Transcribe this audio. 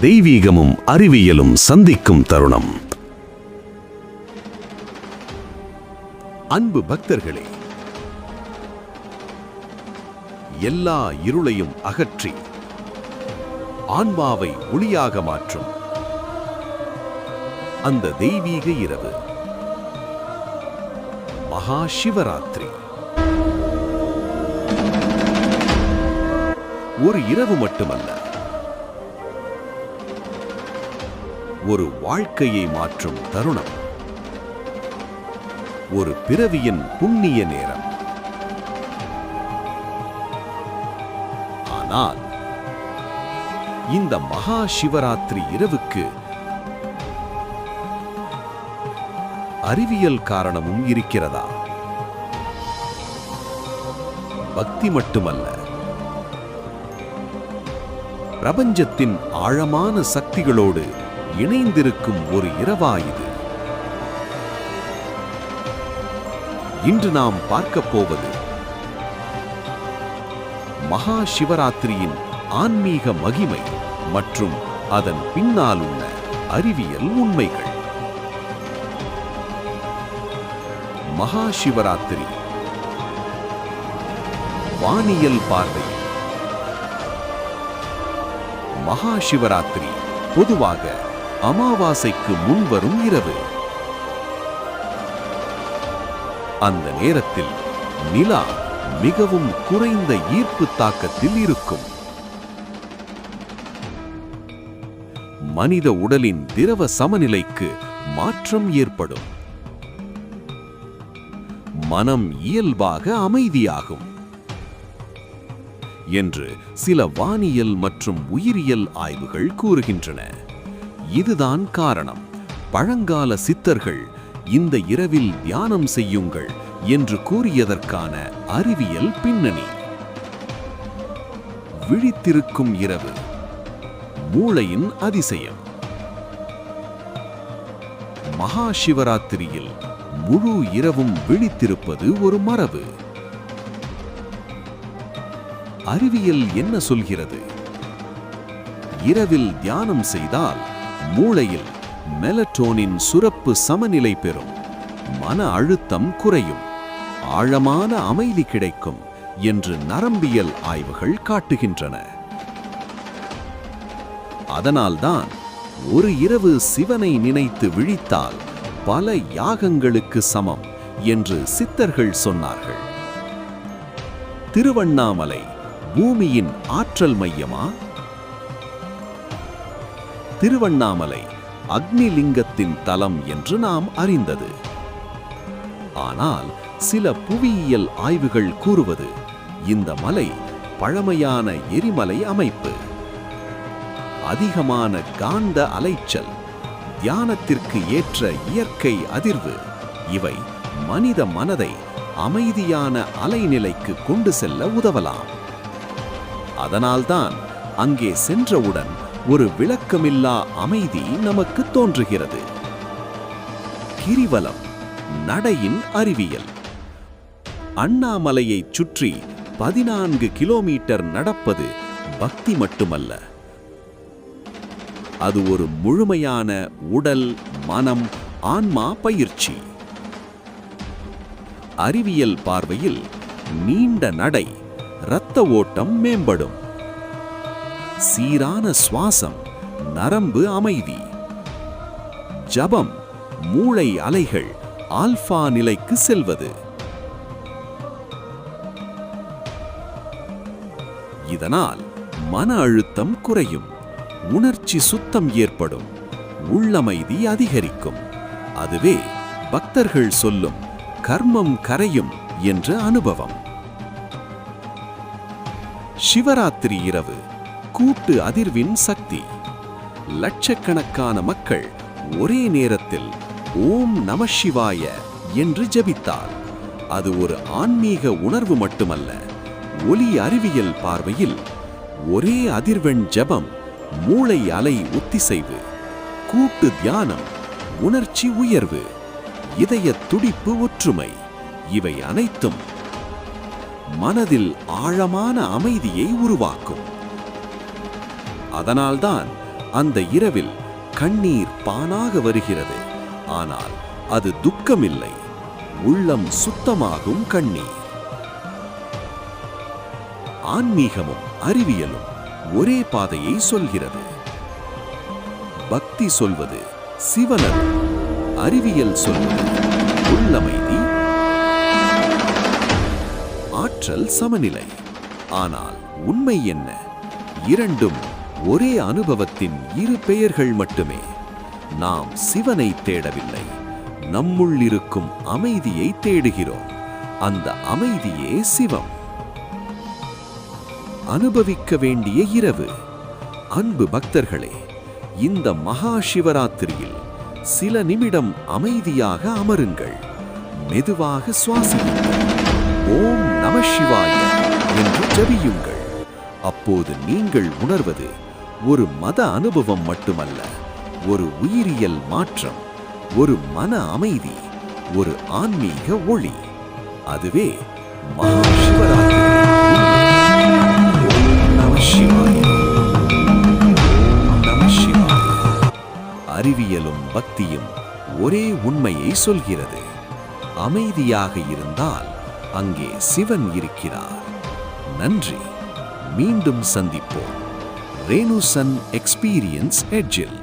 தெய்வீகமும் அறிவியலும் சந்திக்கும் தருணம். அன்பு பக்தர்களே, எல்லா இருளையும் அகற்றி ஆன்மாவை ஒளியாக மாற்றும் அந்த தெய்வீக இரவு மகா சிவராத்திரி. ஒரு இரவு மட்டுமல்ல, ஒரு வாழ்க்கையை மாற்றும் தருணம், ஒரு பிறவியின் புண்ணிய நேரம். ஆனால் இந்த மகா சிவராத்திரி இரவுக்கு அறிவியல் காரணமும் இருக்கிறதா? பக்தி மட்டுமல்ல, பிரபஞ்சத்தின் ஆழமான சக்திகளோடு இணைந்திருக்கும் ஒரு இரவா இது. இன்று நாம் பார்க்கப் போவது மகா சிவராத்திரியின் ஆன்மீக மகிமை மற்றும் அதன் பின்னால் உள்ள அறிவியல் உண்மைகள். மகா சிவராத்திரி வானியல் பார்வை. மகா சிவராத்திரி பொதுவாக அமாவாசைக்கு முன்வரும் இரவு. அந்த நேரத்தில் நிலா மிகவும் குறைந்த ஈர்ப்பு தாக்கத்தில் இருக்கும். மனித உடலின் திரவ சமநிலைக்கு மாற்றம் ஏற்படும். மனம் இயல்பாக அமைதியாகும் என்று சில வானியல் மற்றும் உயிரியல் ஆய்வுகள் கூறுகின்றன. இதுதான் காரணம் பழங்கால சித்தர்கள் இந்த இரவில் தியானம் செய்யுங்கள் என்று கூறியதற்கான அறிவியல் பின்னணி. விழித்திருக்கும் இரவு, மூளையின் அதிசயம். மகா சிவராத்திரியில் முழு இரவும் விழித்திருப்பது ஒரு மரபு. அறிவியல் என்ன சொல்கிறது? இரவில் தியானம் செய்தால் மூளையில் மெலட்டோனின் சுரப்பு சமநிலை பெறும், மன அழுத்தம் குறையும், ஆழமான அமைதி கிடைக்கும் என்று நரம்பியல் ஆய்வுகள் காட்டுகின்றன. அதனால்தான் ஒரு இரவு சிவனை நினைத்து விழித்தால் பல யாகங்களுக்கு சமம் என்று சித்தர்கள் சொன்னார்கள். திருவண்ணாமலை பூமியின் ஆற்றல் மையமா? திருவண்ணாமலை அக்னிலிங்கத்தின் தலம் என்று நாம் அறிந்தது. ஆனால் சில புவியியல் ஆய்வுகள் கூறுவது இந்த மலை பழமையான எரிமலை அமைப்பு. அதிகமான காந்த அலைச்சல், தியானத்திற்கு ஏற்ற இயற்கை அதிர்வு, இவை மனித மனதை அமைதியான அலைநிலைக்கு கொண்டு செல்ல உதவலாம். அதனால்தான் அங்கே சென்றவுடன் ஒரு விளக்கமில்லா அமைதி நமக்கு தோன்றுகிறது. கிரிவலம், நடையின் அறிவியல். அண்ணாமலையைச் சுற்றி 14 கிலோமீட்டர் நடப்பது பக்தி மட்டுமல்ல, அது ஒரு முழுமையான உடல், மனம், ஆன்மா பயிற்சி. அறிவியல் பார்வையில் நீண்ட நடை இரத்த ஓட்டம் மேம்படும், சீரான சுவாசம், நரம்பு அமைதி, ஜபம், மூளை அலைகள் ஆல்பா நிலைக்கு செல்வது. இதனால் மன அழுத்தம் குறையும், உணர்ச்சி சுத்தம் ஏற்படும், உள்ளமைதி அதிகரிக்கும். அதுவே பக்தர்கள் சொல்லும் கர்மம் கரையும் என்ற அனுபவம். சிவராத்திரி இரவு கூட்டு அதிர்வின் சக்தி. லட்சக்கணக்கான மக்கள் ஒரே நேரத்தில் ஓம் நம சிவாய என்று ஜபித்தால் அது ஒரு ஆன்மீக உணர்வு மட்டுமல்ல, ஒலி அறிவியல் பார்வையில் ஒரே அதிர்வெண் ஜபம், மூளை அலை ஒத்திசைவு, கூட்டு தியானம், உணர்ச்சி உயர்வு, இதய துடிப்பு ஒற்றுமை, இவை அனைத்தும் மனதில் ஆழமான அமைதியை உருவாக்கும். அதனால்தான் அந்த இரவில் கண்ணீர் பானாக வருகிறது. ஆனால் அது துக்கமில்லை, உள்ளம் சுத்தமாகும் கண்ணீர். ஆன்மீகமும் அறிவியலும் ஒரே பாதையை சொல்கிறது. பக்தி சொல்வது சிவனருள், அறிவியல் சொல்வது உள்ளமைதி, ஆற்றல் சமநிலை. ஆனால் உண்மை என்ன? இரண்டும் ஒரே அனுபவத்தின் இரு பெயர்கள் மட்டுமே. நாம் சிவனை தேடவில்லை, நம்முள் இருக்கும் அமைதியை தேடுகிறோம். அந்த அமைதியே சிவம். அனுபவிக்க வேண்டிய இரவு. அன்பு பக்தர்களே, இந்த மகா சிவராத்திரியில் சில நிமிடம் அமைதியாக அமருங்கள். மெதுவாக சுவாசியுங்கள். ஓம் நம சிவாய என்று ஜெபியுங்கள். அப்போது நீங்கள் உணர்வது ஒரு மத அனுபவம் மட்டுமல்ல, ஒரு உயிரியல் மாற்றம், ஒரு மன அமைதி, ஒரு ஆன்மீக ஒளி. அதுவே மகா சிவராத்திரி. ஓம் நம சிவாய. ஓம் நம சிவாய. அறிவியலும் பக்தியும் ஒரே உண்மையை சொல்கிறது. அமைதியாக இருந்தால் அங்கே சிவன் இருக்கிறார். நன்றி. மீண்டும் சந்திப்போம். ரேணுசன் எக்ஸ்பீரியன்ஸ் எட்ஜில்.